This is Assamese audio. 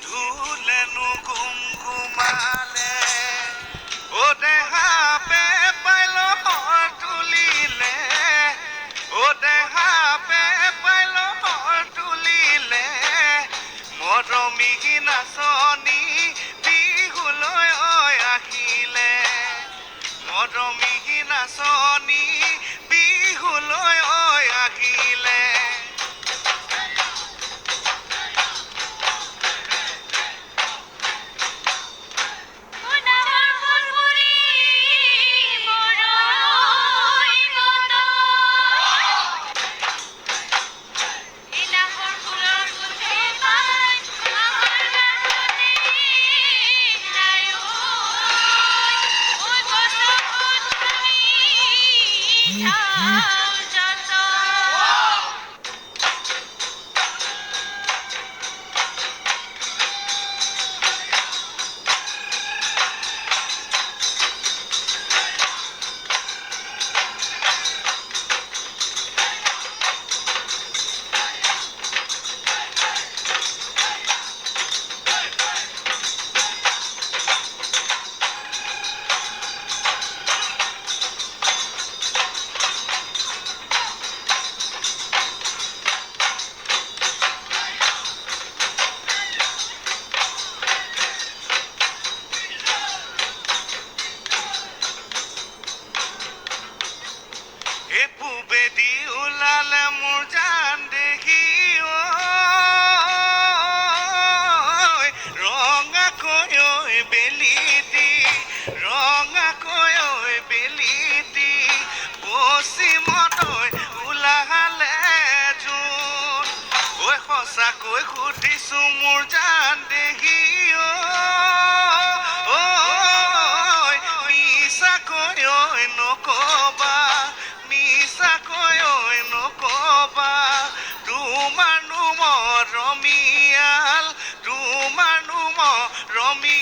ধুলেনো গুমগুমালে ও দেহা পে পাইল হৰ তুলিলে ও দেহা পে পাইল হৰ তুলিলে মৰমী নাচনী বিহুলৈ আহিলে মৰমী নাচনী বিহুলৈ আহিলে পূবেদি ওলালে মোৰ জান দেখি ৰঙাকৈ বেলি দি ৰঙাকৈ বেলি দি পশ্চিমলৈ ওলালে জোন সঁচাকৈ সুধিছো মোৰ জান দেখি মিছাকৈ নকবা মিছাকৈ নকবা তোমাৰনো মৰমীয়াল তোমাৰনো মৰমী